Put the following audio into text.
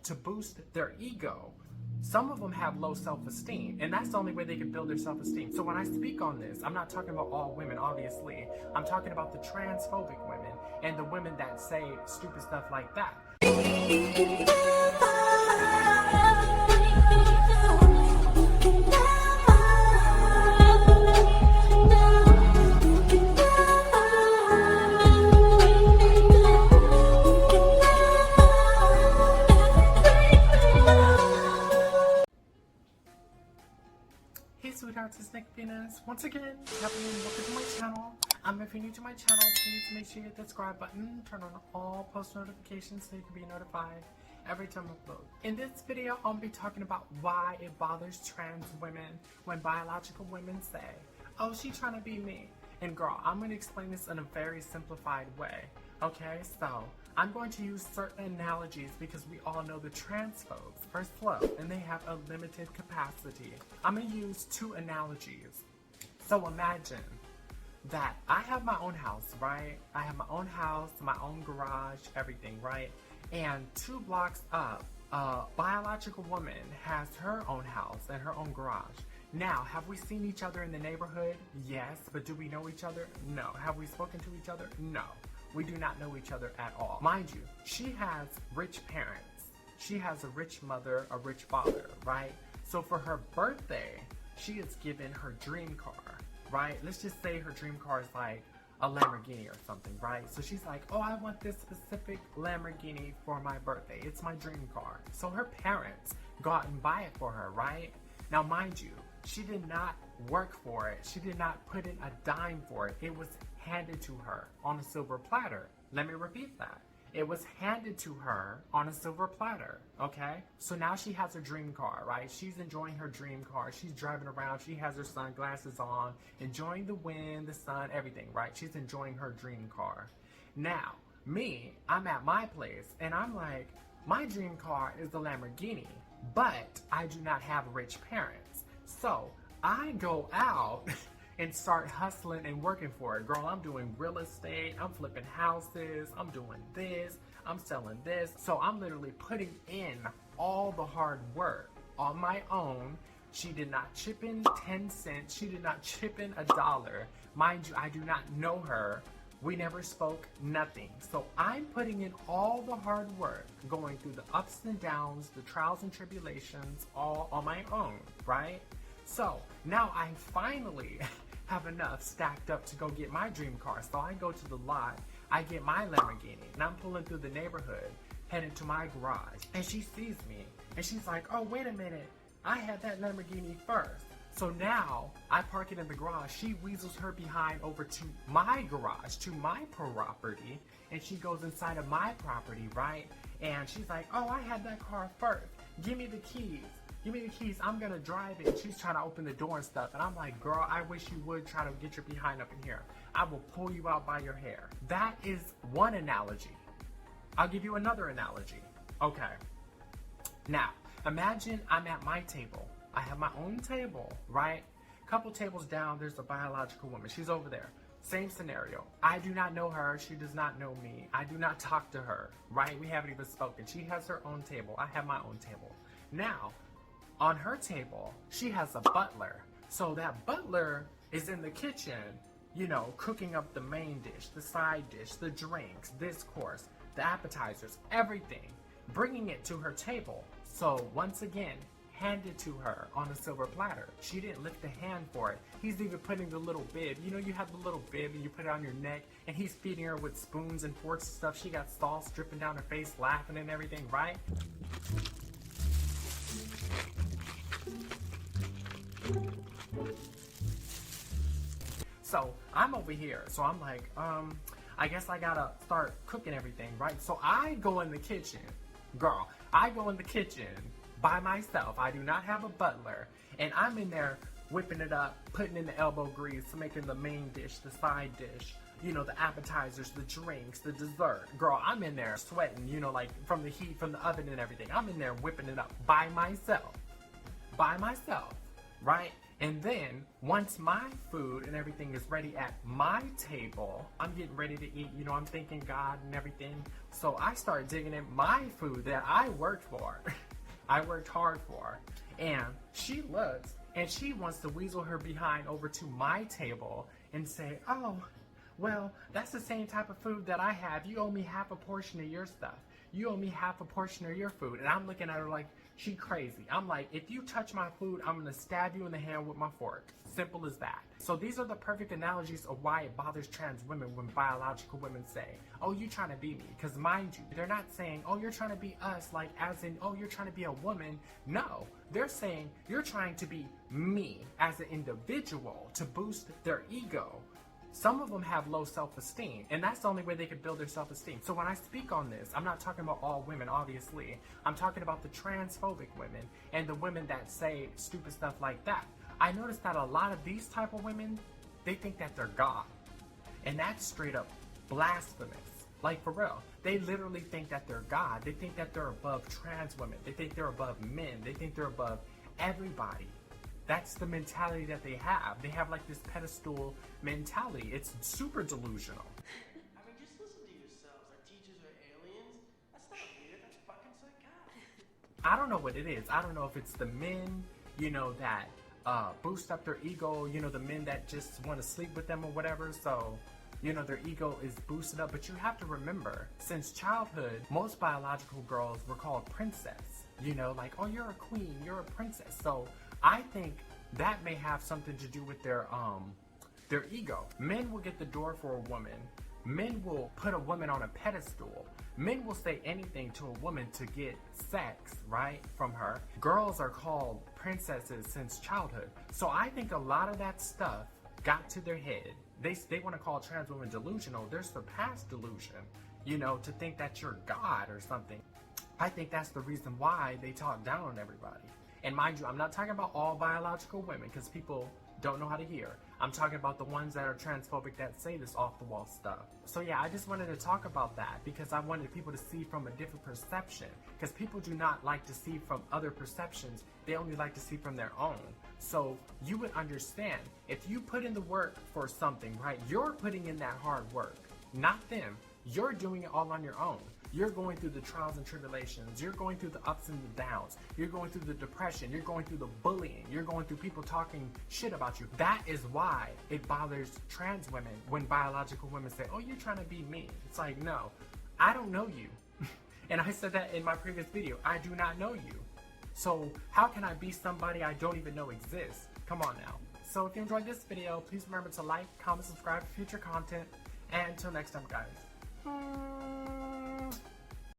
to boost their ego. Some of them have low self-esteem, and that's the only way they can build their self-esteem. So when I speak on this, I'm not talking about all women, obviously. I'm talking about the transphobic women and the women that say stupid stuff like that. Hey sweethearts, it's Nick Venus. Once again, welcome to my channel. If you're new to my channel, please make sure you hit the subscribe button, turn on all post notifications so you can be notified every time I upload. In this video, I'll be talking about why it bothers trans women when biological women say, oh, she's trying to be me. And girl, I'm going to explain this in a very simplified way. Okay, so I'm going to use certain analogies because we all know the trans folks are slow and they have a limited capacity. I'm going to use two analogies. So imagine that I have my own house, right? I have my own house, my own garage, everything, right? And 2 blocks up, a biological woman has her own house and her own garage. Now, have we seen each other in the neighborhood? Yes, but do we know each other? No. Have we spoken to each other? No. We do not know each other at all. Mind you, she has rich parents. She has a rich mother, a rich father, right? So for her birthday, she is given her dream car, right? Let's just say her dream car is like a Lamborghini or something, right? So she's like, oh, I want this specific Lamborghini for my birthday. It's my dream car. So her parents go out and buy it for her, right? Now, mind you, she did not work for it. She did not put in a dime for it. It was handed to her on a silver platter. Let me repeat that. It was handed to her on a silver platter, okay? So now she has her dream car, right? She's enjoying her dream car. She's driving around. She has her sunglasses on, enjoying the wind, the sun, everything, right? She's enjoying her dream car. Now, me, I'm at my place, and I'm like, my dream car is the Lamborghini, but I do not have rich parents. So I go out and start hustling and working for it. Girl, I'm doing real estate, I'm flipping houses, I'm doing this, I'm selling this. So I'm literally putting in all the hard work on my own. She did not chip in 10 cents, she did not chip in $1. Mind you, I do not know her. We never spoke, nothing. So I'm putting in all the hard work, going through the ups and downs, the trials and tribulations, all on my own, right? So now I finally have enough stacked up to go get my dream car. So I go to the lot, I get my Lamborghini, and I'm pulling through the neighborhood, heading to my garage. And she sees me, and she's like, oh, wait a minute, I had that Lamborghini first. So now I park it in the garage. She weasels her behind over to my garage, to my property, and she goes inside of my property, right? And she's like, oh, I had that car first. Give me the keys. Give me the keys, I'm gonna drive it. And she's trying to open the door and stuff. And I'm like, girl, I wish you would try to get your behind up in here. I will pull you out by your hair. That is one analogy. I'll give you another analogy. Okay. Now, imagine I'm at my table. I have my own table, right? Couple tables down, there's a biological woman. She's over there. Same scenario. I do not know her. She does not know me. I do not talk to her, right? We haven't even spoken. She has her own table. I have my own table. Now, on her table, she has a butler. So that butler is in the kitchen, you know, cooking up the main dish, the side dish, the drinks, this course, the appetizers, everything, bringing it to her table. So once again, handed to her on a silver platter. She didn't lift a hand for it. He's even putting the little bib. You know, you have the little bib and you put it on your neck, and he's feeding her with spoons and forks and stuff. She got sauce dripping down her face, laughing and everything, right? So I'm over here. So I'm like, I guess I gotta start cooking everything, right? So I go in the kitchen. Girl, I go in the kitchen by myself. I do not have a butler. And I'm in there whipping it up, putting in the elbow grease, making the main dish, the side dish, you know, the appetizers, the drinks, the dessert. Girl, I'm in there sweating, you know, like from the heat from the oven and everything. I'm in there whipping it up by myself, right? And then, once my food and everything is ready at my table, I'm getting ready to eat, you know, I'm thanking God and everything. So I start digging in my food that I worked for. I worked hard for. And she looks and she wants to weasel her behind over to my table and say, oh, well, that's the same type of food that I have. You owe me half a portion of your stuff. You owe me half a portion of your food. And I'm looking at her like, she crazy. I'm like, if you touch my food, I'm gonna stab you in the hand with my fork. Simple as that. So these are the perfect analogies of why it bothers trans women when biological women say, oh, you trying to be me. Because mind you, they're not saying, oh, you're trying to be us, like as in, oh, you're trying to be a woman. No, they're saying you're trying to be me as an individual to boost their ego. Some of them have low self-esteem, and that's the only way they could build their self-esteem. So when I speak on this, I'm not talking about all women, obviously. I'm talking about the transphobic women and the women that say stupid stuff like that. I noticed that a lot of these type of women, they think that they're God. And that's straight up blasphemous. Like, for real. They literally think that they're God. They think that they're above trans women. They think they're above men. They think they're above everybody. That's the mentality that they have. They have like this pedestal mentality. It's super delusional. I mean, just listen to yourselves. Our teachers are aliens. That's not weird. That's fucking psychotic. I don't know what it is. I don't know if it's the men, you know, that boost up their ego, you know, the men that just want to sleep with them or whatever. So, you know, their ego is boosted up. But you have to remember, since childhood, most biological girls were called princess. You know, like, oh, you're a queen, you're a princess. So I think that may have something to do with their ego. Men will get the door for a woman. Men will put a woman on a pedestal. Men will say anything to a woman to get sex, right, from her. Girls are called princesses since childhood. So I think a lot of that stuff got to their head. They want to call trans women delusional. They're surpassed delusion, you know, to think that you're God or something. I think that's the reason why they talk down on everybody. And mind you, I'm not talking about all biological women because people don't know how to hear. I'm talking about the ones that are transphobic that say this off-the-wall stuff. So yeah, I just wanted to talk about that because I wanted people to see from a different perception. Because people do not like to see from other perceptions. They only like to see from their own. So you would understand, if you put in the work for something, right, you're putting in that hard work, not them. You're doing it all on your own. You're going through the trials and tribulations. You're going through the ups and the downs. You're going through the depression. You're going through the bullying. You're going through people talking shit about you. That is why it bothers trans women when biological women say, oh, you're trying to be me. It's like, no, I don't know you. And I said that in my previous video. I do not know you. So how can I be somebody I don't even know exists? Come on now. So if you enjoyed this video, please remember to like, comment, subscribe for future content. And until next time, guys.